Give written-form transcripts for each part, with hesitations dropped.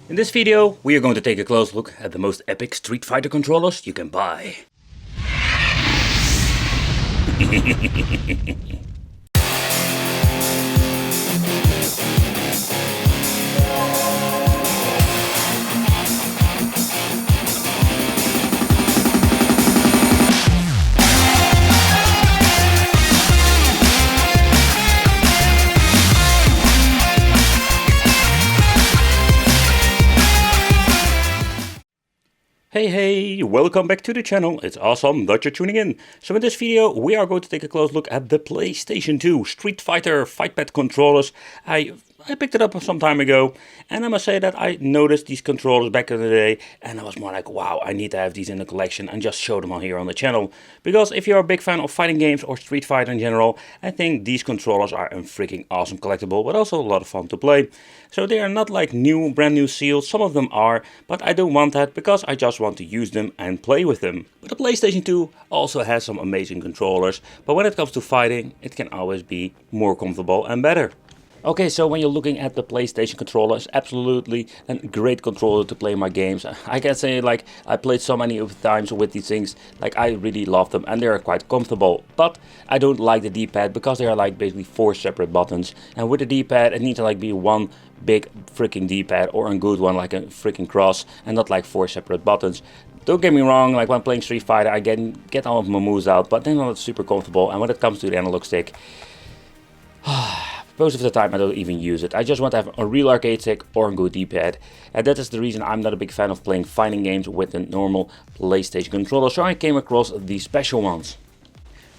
In this video, we are going to take a close look at the most epic Street Fighter controllers you can buy. Hey, welcome back to the channel. It's awesome that you're tuning in. So in this video we are going to take a close look at the PlayStation 2 Street Fighter fight pad controllers. I picked it up some time ago, and I must say that I noticed these controllers back in the day and I was more like, wow, I need to have these in the collection and just show them on here on the channel. Because if you're a big fan of fighting games or Street Fighter in general, I think these controllers are a freaking awesome collectible, but also a lot of fun to play. So they are not like brand new sealed, some of them are, but I don't want that because I just want to use them and play with them. But the PlayStation 2 also has some amazing controllers, but when it comes to fighting, it can always be more comfortable and better. Okay, so when you're looking at the PlayStation controller, it's absolutely a great controller to play my games. I can say, like, I played so many times with these things, like I really love them and they're quite comfortable. But I don't like the D-pad because they are like basically 4 separate buttons. And with the D-pad it needs to like be one big freaking D-pad or a good one like a freaking cross and not like 4 separate buttons. Don't get me wrong, like when playing Street Fighter I get all of my moves out, but they're not super comfortable. And when it comes to the analog stick, most of the time I don't even use it. I just want to have a real arcade stick or a good D-pad. And that is the reason I'm not a big fan of playing fighting games with the normal PlayStation controller. So I came across these special ones.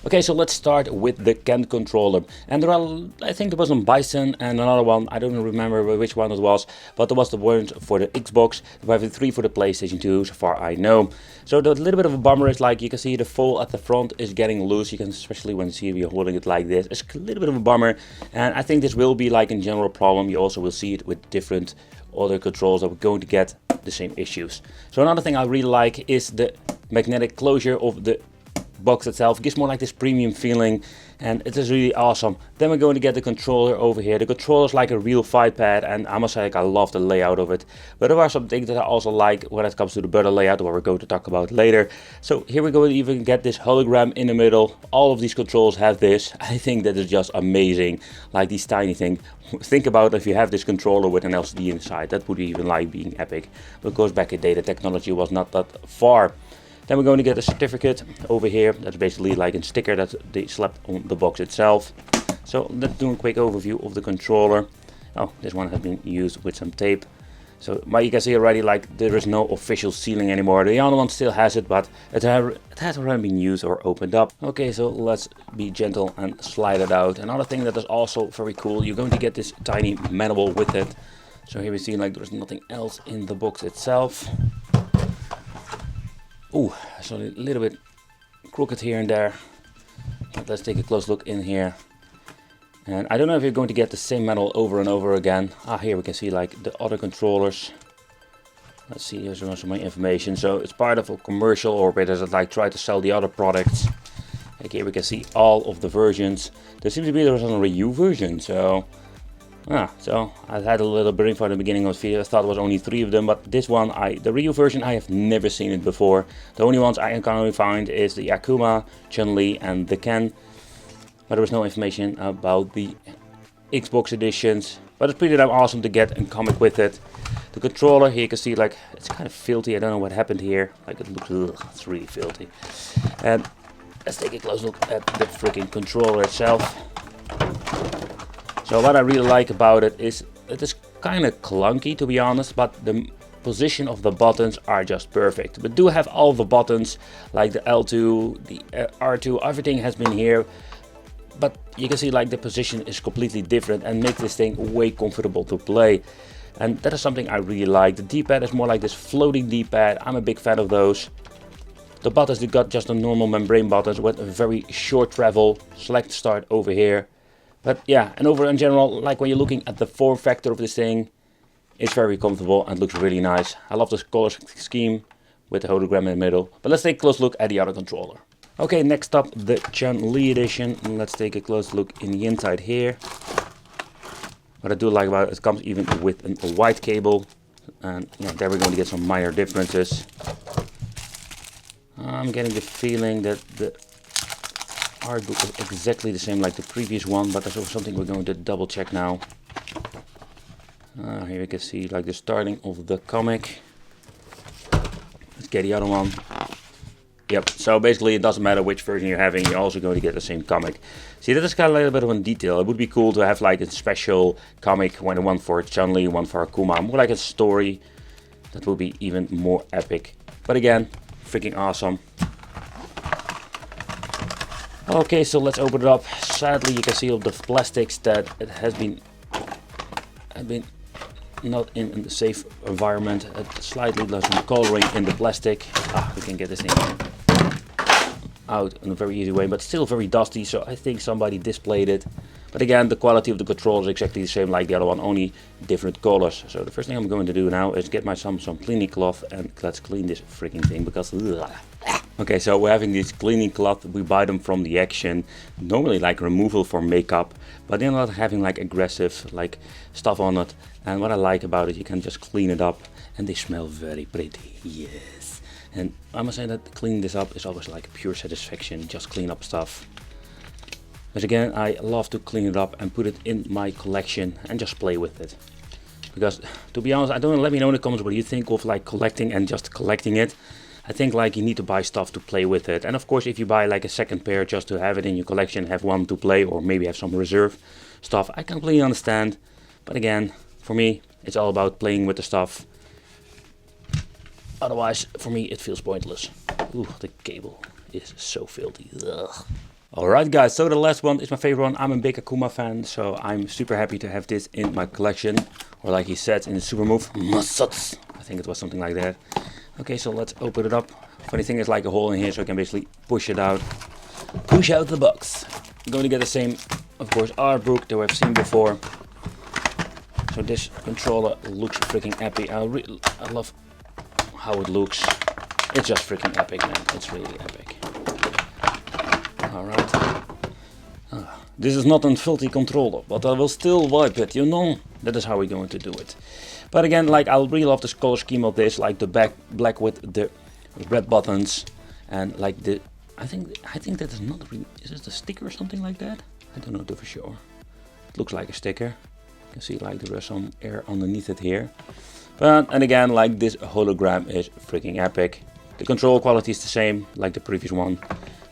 Okay, so let's start with the Ken controller. And there are, I think there was a Bison and another one, I don't remember which one it was, but there was the one for the Xbox, there were 3 for the PlayStation 2, so far I know. So the little bit of a bummer is like, you can see the fold at the front is getting loose, you can especially when you see you're holding it like this. It's a little bit of a bummer, and I think this will be like a general problem. You also will see it with different other controls that we're going to get the same issues. So another thing I really like is the magnetic closure of the box itself. It gives more like this premium feeling and it is really awesome. Then we're going to get the controller over here. The controller is like a real fight pad and I must say like, I love the layout of it. But there are some things that I also like when it comes to the better layout, what we're going to talk about later. So here we're going to even get this hologram in the middle. All of these controls have this. I think that is just amazing. Like these tiny things. Think about if you have this controller with an LCD inside. That would even like being epic. Because back in the day the technology was not that far. Then we're going to get a certificate over here. That's basically like a sticker that they slapped on the box itself. So let's do a quick overview of the controller. Oh, this one has been used with some tape. So you can see already like there is no official sealing anymore. The other one still has it, but it has already been used or opened up. Okay, so let's be gentle and slide it out. Another thing that is also very cool, you're going to get this tiny manual with it. So here we see like there's nothing else in the box itself. Ooh, so a little bit crooked here and there. But let's take a close look in here. And I don't know if you're going to get the same metal over and over again. Here we can see like the other controllers. Let's see, here's also my information. So it's part of a commercial or whether that like try to sell the other products. Like here we can see all of the versions. There seems to be there was a Ryu version, so so I had a little brain for the beginning of the video. I thought it was only 3 of them, but this one, the Ryu version, I have never seen it before. The only ones I can only find is the Akuma, Chunli and the Ken. But there was no information about the Xbox editions. But it's pretty damn awesome to get a comic with it. The controller, here you can see like, it's kind of filthy. I don't know what happened here. Like it looks, it's really filthy. And let's take a close look at the freaking controller itself. So what I really like about it is kind of clunky to be honest, but the position of the buttons are just perfect. We do have all the buttons like the L2, the R2, everything has been here. But you can see like the position is completely different and makes this thing way comfortable to play. And that is something I really like. The D-pad is more like this floating D-pad. I'm a big fan of those. The buttons, they got just a normal membrane buttons with a very short travel. Select start over here. But yeah, and over in general, like when you're looking at the form factor of this thing, it's very comfortable and looks really nice. I love this color scheme with the hologram in the middle. But let's take a close look at the other controller. Okay, next up the Chun-Li edition. And let's take a close look in the inside here. What I do like about it, it comes even with a white cable. and yeah, there we're going to get some minor differences. I'm getting the feeling that the art book is exactly the same like the previous one, but there's also something we're going to double check now. Here we can see like the starting of the comic. Let's get the other one. Yep, so basically it doesn't matter which version you're having, you're also going to get the same comic. See, that is kind of a little bit of a detail. It would be cool to have like a special comic, one for Chunli, one for Akuma, more like a story. That would be even more epic. But again, freaking awesome. Okay, so let's open it up. Sadly, you can see all the plastics that it have been not in a safe environment. Slightly there's some coloring in the plastic. We can get this thing out in a very easy way, but still very dusty, so I think somebody displayed it. But again, the quality of the controller is exactly the same like the other one, only different colors. So the first thing I'm going to do now is get myself some cleaning cloth and let's clean this freaking thing because okay, so we're having this cleaning cloth. We buy them from the Action, normally like removal for makeup, but they're not having like aggressive like stuff on it. And what I like about it, you can just clean it up and they smell very pretty. Yes. And I must say that cleaning this up is always like pure satisfaction, just clean up stuff. But again, I love to clean it up and put it in my collection and just play with it. Because to be honest, I don't know, let me know in the comments what you think of like collecting and just collecting it. I think like you need to buy stuff to play with it. And of course, if you buy like a second pair just to have it in your collection, have one to play or maybe have some reserve stuff, I completely understand. But again, for me, it's all about playing with the stuff. Otherwise, for me, it feels pointless. Ooh, the cable is so filthy. Ugh. Alright guys, so the last one is my favorite one. I'm a big Akuma fan, so I'm super happy to have this in my collection. Or like he said in the super move, Masats. I think it was something like that. Okay, so let's open it up. Funny thing is like a hole in here, so I can basically push it out. Push out the box. I'm going to get the same, of course, art book that we've seen before. So this controller looks freaking epic. I love how it looks. It's just freaking epic, man. It's really epic. Alright. This is not a filthy controller, but I will still wipe it, you know? That is how we're going to do it. But again, like I really love this color scheme of this, like the black with the red buttons, and like the I think that is not really, is this a sticker or something like that? I don't know for sure. It looks like a sticker. You can see like there is some air underneath it here. But and again, like this hologram is freaking epic. The control quality is the same like the previous one.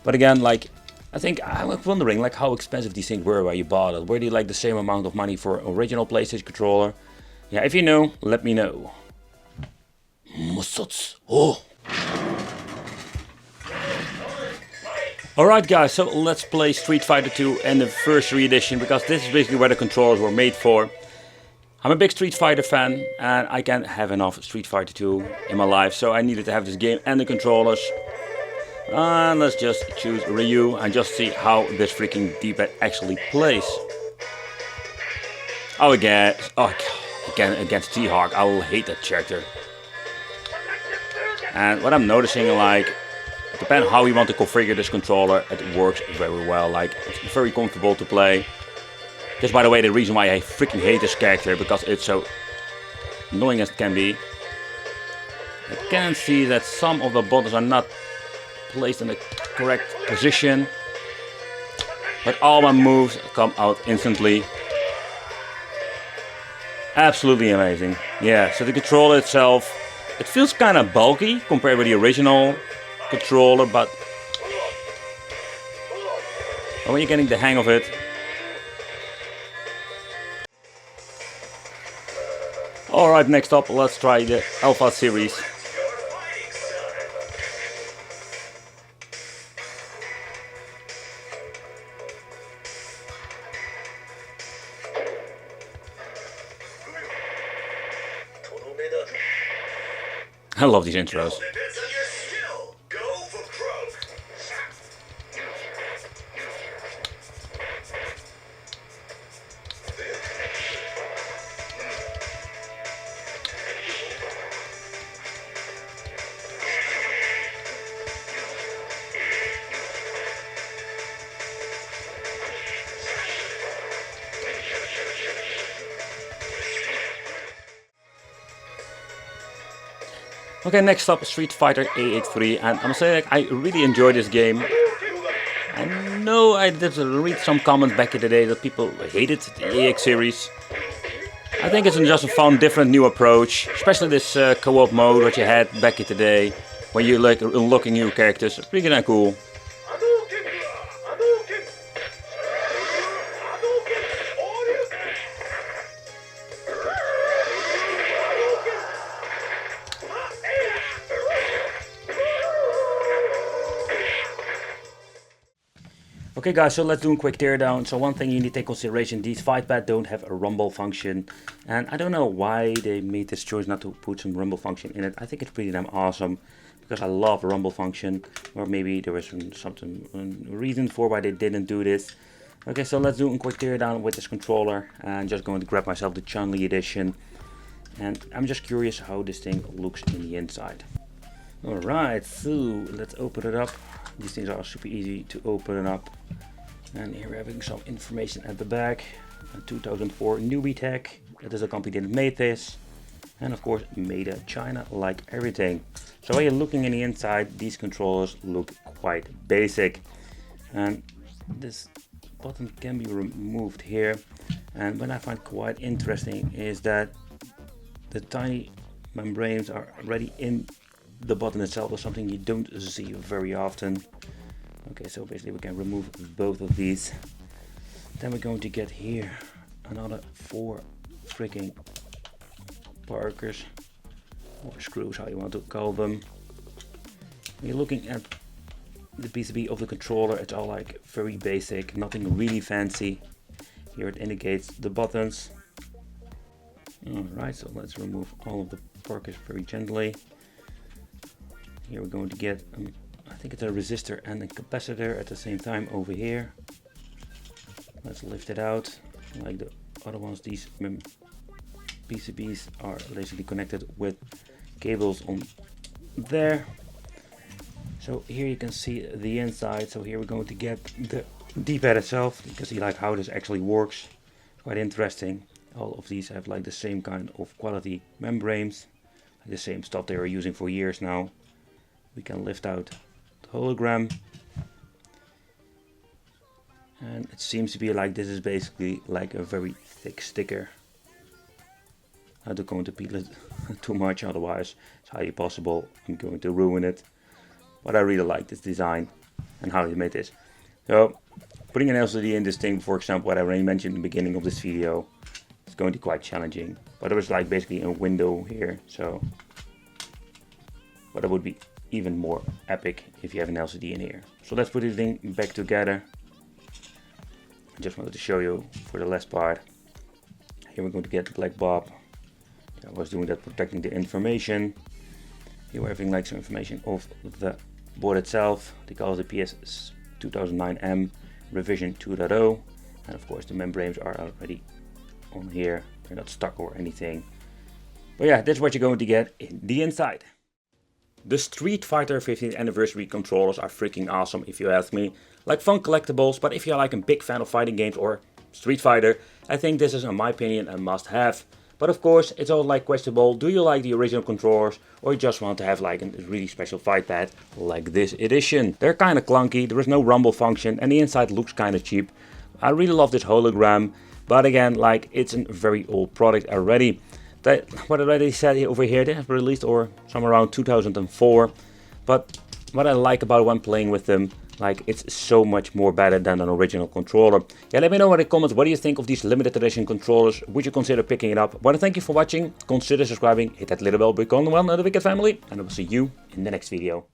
But again, like I think I was wondering like how expensive these things were when you bought it. Were they like the same amount of money for original PlayStation controller? Yeah, if you know, let me know. Oh. Alright guys, so let's play Street Fighter 2 Anniversary Edition, because this is basically where the controllers were made for. I'm a big Street Fighter fan and I can't have enough Street Fighter 2 in my life, so I needed to have this game and the controllers. And let's just choose Ryu and just see how this freaking D-pad actually plays. Oh, again against T-Hawk, I will hate that character. And what I'm noticing, like, depending how you want to configure this controller, it works very well. Like, it's very comfortable to play. This, by the way, the reason why I freaking hate this character, because it's so annoying as it can be. I can see that some of the buttons are not placed in the correct position, but all my moves come out instantly. Absolutely amazing. Yeah, so the controller itself, it feels kind of bulky compared with the original controller, but when you're getting the hang of it. Alright, next up, let's try the Alpha series. I love these intros. Okay, next up Street Fighter A83, and I must say like, I really enjoy this game. I know I did read some comments back in the day that people hated the AX series. I think it's just a fun, different, new approach, especially this co-op mode that you had back in the day, when you like unlocking new characters. It's pretty kinda cool. Okay guys, so let's do a quick teardown. So one thing you need to take consideration, these fight pads don't have a rumble function. And I don't know why they made this choice not to put some rumble function in it. I think it's pretty damn awesome, because I love rumble function. Or maybe there was some reason for why they didn't do this. Okay, so let's do a quick teardown with this controller. And just going to grab myself the Chunli edition. And I'm just curious how this thing looks in the inside. Alright, so let's open it up. These things are super easy to open up. And here we're having some information at the back. A 2004 newbie tech. That is a company that made this. And of course made in China, like everything. So when you're looking in the inside, these controllers look quite basic. And this button can be removed here. And what I find quite interesting is that the tiny membranes are already in the button itself, or something you don't see very often. Okay, so basically we can remove both of these. Then we're going to get here another 4 freaking parkers, or screws, how you want to call them. When you're looking at the PCB of the controller, it's all like very basic, nothing really fancy. Here it indicates the buttons. Alright, so let's remove all of the parkers very gently. Here we're going to get, I think it's a resistor and a capacitor at the same time over here. Let's lift it out. Like the other ones, these PCBs are basically connected with cables on there. So here you can see the inside. So here we're going to get the D-pad itself. You can see like how this actually works. Quite interesting. All of these have like the same kind of quality membranes, like the same stuff they were using for years now. We can lift out the hologram, and it seems to be like this is basically like a very thick sticker. I don't going to peel it too much, otherwise it's highly possible I'm going to ruin it. But I really like this design and how they made this. So putting an LCD in this thing, for example, what I already mentioned in the beginning of this video, is going to be quite challenging. But there was like basically a window here, so but it would be even more epic if you have an LCD in here. So let's put this thing back together. I just wanted to show you for the last part. Here we're going to get the black bob. I was doing that, protecting the information. Here we're having like some information of the board itself. They call it the PS2 2009M revision 2.0, and of course the membranes are already on here. They're not stuck or anything. But yeah, that's what you're going to get in the inside. The Street Fighter 15th anniversary controllers are freaking awesome if you ask me. Like fun collectibles, but if you're like a big fan of fighting games or Street Fighter, I think this is in my opinion a must have. But of course it's all like questionable, do you like the original controllers or you just want to have like a really special fight pad like this edition. They're kind of clunky, there is no rumble function and the inside looks kind of cheap. I really love this hologram, but again like it's a very old product already. What I already said over here, they have released or somewhere around 2004. But what I like about when playing with them, like it's so much more better than an original controller. Yeah, let me know in the comments, what do you think of these limited edition controllers? Would you consider picking it up? I want to thank you for watching. Consider subscribing, hit that little bell, become one of the Wicked family, and I will see you in the next video.